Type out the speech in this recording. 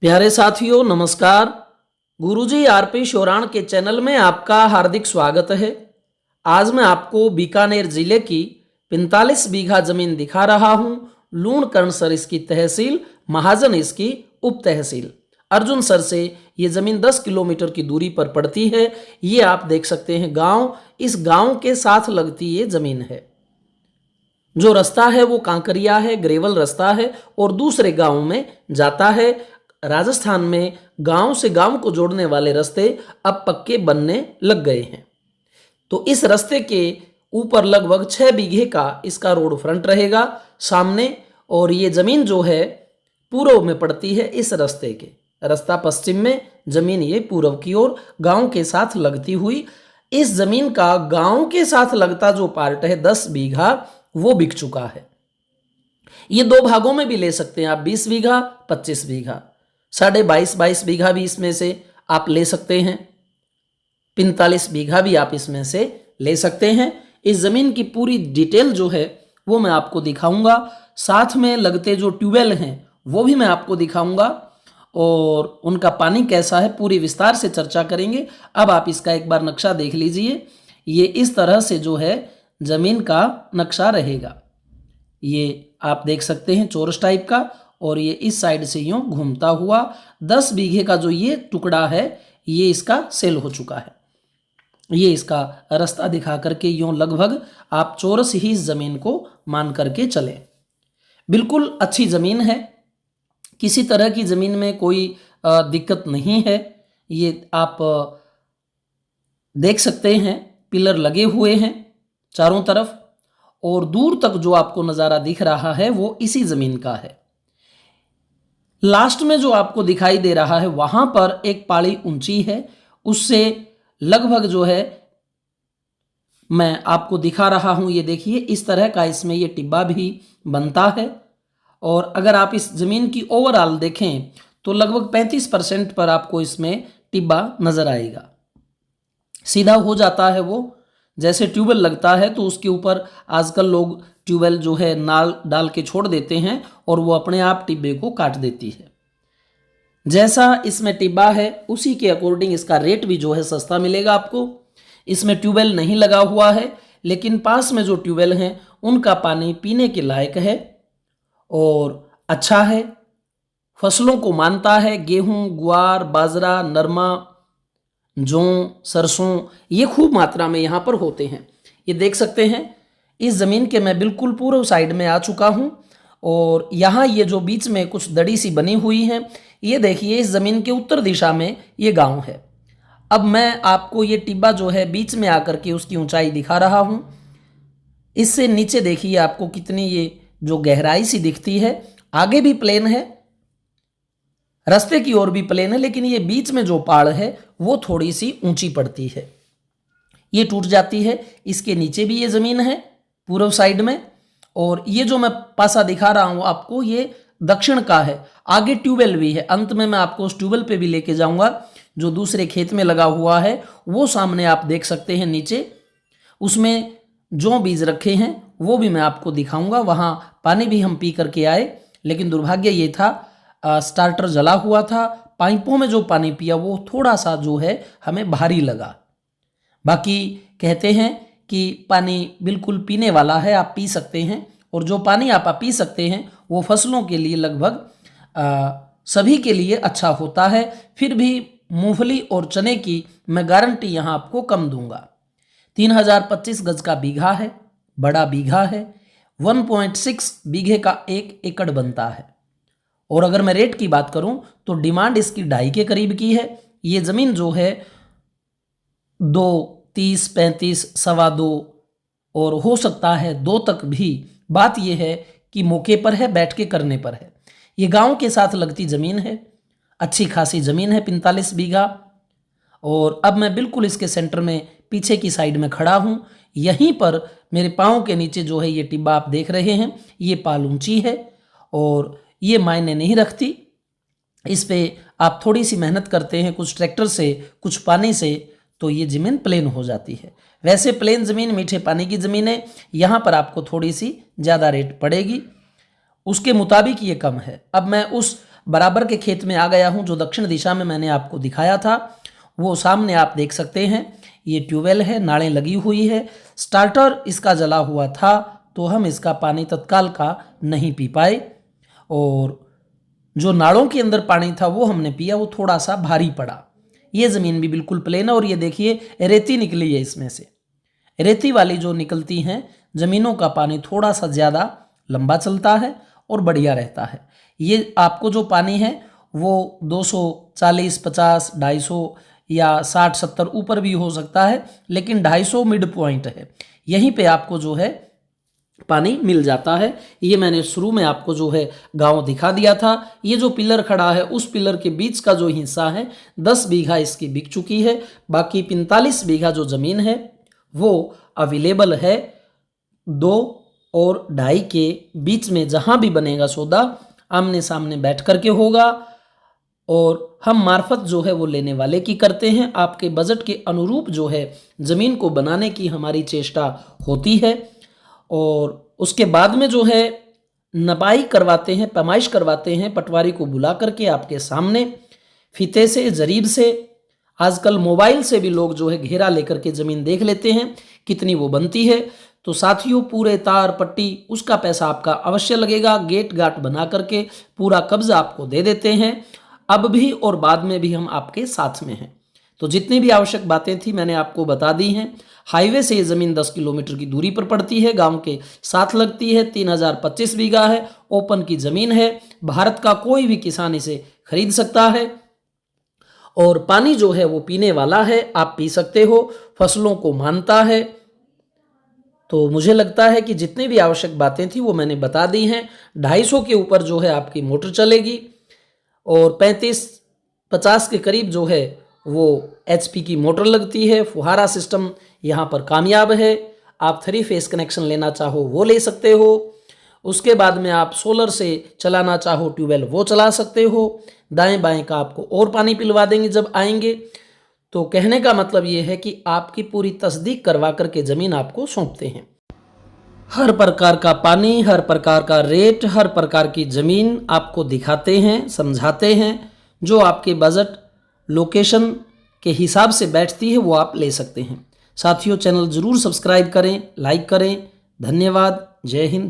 प्यारे साथियों नमस्कार। गुरुजी आरपी शोराण के चैनल में आपका हार्दिक स्वागत है। आज मैं आपको बीकानेर जिले की 45 बीघा जमीन दिखा रहा हूं। लूणकरणसर इसकी तहसील, महाजन इसकी उप तहसील। अर्जुनसर से ये जमीन 10 किलोमीटर की दूरी पर पड़ती है। ये आप देख सकते हैं गांव, इस गांव के साथ लगती ये जमीन है। जो रास्ता है वो कांकरिया है, ग्रेवल रास्ता है और दूसरे गांव में जाता है। राजस्थान में गांव से गांव को जोड़ने वाले रास्ते अब पक्के बनने लग गए हैं। तो इस रास्ते के ऊपर लगभग 6 बीघे का इसका रोड फ्रंट रहेगा सामने, और ये जमीन जो है पूर्व में पड़ती है इस रास्ते के। रास्ता पश्चिम में, जमीन ये पूर्व की ओर गांव के साथ लगती हुई। इस जमीन का गांव के साथ लगता जो पार्ट है 10 बीघा वो बिक चुका है। ये दो भागों में भी ले सकते हैं आप, 20 बीघा 25 बीघा, 22.5 बीघा भी इसमें से आप ले सकते हैं, 45 बीघा भी आप इसमें से ले सकते हैं। इस जमीन की पूरी डिटेल जो है वो मैं आपको दिखाऊंगा। साथ में लगते जो ट्यूबवेल हैं वो भी मैं आपको दिखाऊंगा और उनका पानी कैसा है पूरी विस्तार से चर्चा करेंगे। अब आप इसका एक बार नक्शा देख लीजिए। ये इस तरह से जो है जमीन का नक्शा रहेगा। ये आप देख सकते हैं चौरस टाइप का, और ये इस साइड से यूं घूमता हुआ 10 बीघे का जो ये टुकड़ा है ये इसका सेल हो चुका है। ये इसका रास्ता दिखा करके यूं लगभग आप चौरस ही इस जमीन को मान करके चलें। बिल्कुल अच्छी जमीन है, किसी तरह की जमीन में कोई दिक्कत नहीं है। ये आप देख सकते हैं पिलर लगे हुए हैं चारों तरफ, और दूर तक जो आपको नज़ारा दिख रहा है वो इसी जमीन का है। लास्ट में जो आपको दिखाई दे रहा है वहां पर एक पाड़ी ऊंची है, उससे लगभग जो है मैं आपको दिखा रहा हूं। ये देखिए इस तरह का इसमें ये टिब्बा भी बनता है। और अगर आप इस जमीन की ओवरऑल देखें तो लगभग 35% पर आपको इसमें टिब्बा नजर आएगा। सीधा हो जाता है वो, जैसे ट्यूबवेल लगता है तो उसके ऊपर आजकल लोग ट्यूबवेल जो है नाल डाल के छोड़ देते हैं और वो अपने आप टिब्बे को काट देती है। जैसा इसमें टिब्बा है उसी के अकॉर्डिंग इसका रेट भी जो है सस्ता मिलेगा आपको। इसमें ट्यूबवेल नहीं लगा हुआ है, लेकिन पास में जो ट्यूबवेल हैं उनका पानी पीने के लायक है और अच्छा है। फसलों को मानता है, गेहूं, ग्वार, बाजरा, नरमा, जौ, सरसों ये खूब मात्रा में यहाँ पर होते हैं। ये देख सकते हैं इस ज़मीन के मैं बिल्कुल पूर्व साइड में आ चुका हूँ, और यहाँ ये जो बीच में कुछ दड़ी सी बनी हुई है, ये देखिए इस ज़मीन के उत्तर दिशा में ये गांव है। अब मैं आपको ये टिब्बा जो है बीच में आकर के उसकी ऊंचाई दिखा रहा हूँ। इससे नीचे देखिए आपको कितनी ये जो गहराई सी दिखती है। आगे भी प्लेन है, रास्ते की ओर भी प्लेन है, लेकिन ये बीच में जो पहाड़ है वो थोड़ी सी ऊंची पड़ती है, ये टूट जाती है। इसके नीचे भी ये ज़मीन है पूर्व साइड में, और ये जो मैं पासा दिखा रहा हूँ आपको ये दक्षिण का है। आगे ट्यूबवेल भी है, अंत में मैं आपको उस ट्यूबवेल पे भी लेके जाऊंगा जो दूसरे खेत में लगा हुआ है। वो सामने आप देख सकते हैं नीचे, उसमें जो बीज रखे हैं वो भी मैं आपको दिखाऊंगा। वहाँ पानी भी हम पी करके आए, लेकिन दुर्भाग्य ये था स्टार्टर जला हुआ था। पाइपों में जो पानी पिया वो थोड़ा सा जो है हमें भारी लगा। बाकी कहते हैं कि पानी बिल्कुल पीने वाला है, आप पी सकते हैं, और जो पानी आप पी सकते हैं वो फसलों के लिए लगभग सभी के लिए अच्छा होता है। फिर भी मूंगफली और चने की मैं गारंटी यहाँ आपको कम दूंगा। 3025 गज का बीघा है, बड़ा बीघा है। 1.6 बीघे का 1 एकड़ बनता है। और अगर मैं रेट की बात करूं तो डिमांड इसकी 2.5 के करीब की है। ये ज़मीन जो है 2.30, 35, 2.25 और हो सकता है 2 तक भी। बात यह है कि मौके पर है, बैठ के करने पर है। ये गांव के साथ लगती ज़मीन है, अच्छी खासी ज़मीन है 45 बीघा। और अब मैं बिल्कुल इसके सेंटर में पीछे की साइड में खड़ा हूँ। यहीं पर मेरे पाँव के नीचे जो है ये टिब्बा आप देख रहे हैं, ये पाल ऊंची है और ये मायने नहीं रखती। इस पे आप थोड़ी सी मेहनत करते हैं, कुछ ट्रैक्टर से, कुछ पानी से, तो ये ज़मीन प्लेन हो जाती है। वैसे प्लेन ज़मीन मीठे पानी की ज़मीन है, यहाँ पर आपको थोड़ी सी ज़्यादा रेट पड़ेगी, उसके मुताबिक ये कम है। अब मैं उस बराबर के खेत में आ गया हूँ। जो दक्षिण दिशा में मैंने आपको दिखाया था वो सामने आप देख सकते हैं। ये ट्यूबवेल है, नालें लगी हुई है। स्टार्टर इसका जला हुआ था तो हम इसका पानी तत्काल का नहीं पी पाए, और जो नालों के अंदर पानी था वो हमने पिया, वो थोड़ा सा भारी पड़ा। ये ज़मीन भी बिल्कुल प्लेन है और ये देखिए रेती निकली है इसमें से। रेती वाली जो निकलती हैं ज़मीनों का पानी थोड़ा सा ज़्यादा लंबा चलता है और बढ़िया रहता है। ये आपको जो पानी है वो 240, 50, 250 या 60, 70 ऊपर भी हो सकता है, लेकिन 250 मिड पॉइंट है, यहीं पे आपको जो है पानी मिल जाता है। ये मैंने शुरू में आपको जो है गांव दिखा दिया था। ये जो पिलर खड़ा है उस पिलर के बीच का जो हिस्सा है 10 बीघा इसकी बिक चुकी है। बाकी 45 बीघा जो ज़मीन है वो अवेलेबल है। 2 और 2.5 के बीच में जहां भी बनेगा सौदा आमने सामने बैठ करके होगा, और हम मार्फत जो है वो लेने वाले की करते हैं। आपके बजट के अनुरूप जो है ज़मीन को बनाने की हमारी चेष्टा होती है, और उसके बाद में जो है नपाई करवाते हैं, पैमाइश करवाते हैं पटवारी को बुला करके आपके सामने, फीते से, जरीब से। आजकल मोबाइल से भी लोग जो है घेरा लेकर के ज़मीन देख लेते हैं कितनी वो बनती है। तो साथियों, पूरे तार पट्टी उसका पैसा आपका अवश्य लगेगा। गेट गाट बना करके पूरा कब्जा आपको दे देते हैं। अब भी और बाद में भी हम आपके साथ में हैं। तो जितनी भी आवश्यक बातें थी मैंने आपको बता दी हैं। हाईवे से ये ज़मीन 10 किलोमीटर की दूरी पर पड़ती है, गांव के साथ लगती है। 3025 बीघा है, ओपन की ज़मीन है। भारत का कोई भी किसान इसे खरीद सकता है, और पानी जो है वो पीने वाला है, आप पी सकते हो, फसलों को मानता है। तो मुझे लगता है कि जितनी भी आवश्यक बातें थी वो मैंने बता दी हैं। 250 के ऊपर जो है आपकी मोटर चलेगी, और 35-50 के करीब जो है वो HP की मोटर लगती है। फुहारा सिस्टम यहाँ पर कामयाब है। आप 3 फेस कनेक्शन लेना चाहो वो ले सकते हो। उसके बाद में आप सोलर से चलाना चाहो ट्यूबवेल वो चला सकते हो। दाएं बाएं का आपको और पानी पिलवा देंगे जब आएंगे। तो कहने का मतलब ये है कि आपकी पूरी तस्दीक करवा करके ज़मीन आपको सौंपते हैं। हर प्रकार का पानी, हर प्रकार का रेट, हर प्रकार की ज़मीन आपको दिखाते हैं, समझाते हैं। जो आपके बजट, लोकेशन के हिसाब से बैठती है वो आप ले सकते हैं। साथियों, चैनल ज़रूर सब्सक्राइब करें, लाइक करें। धन्यवाद। जय हिंद।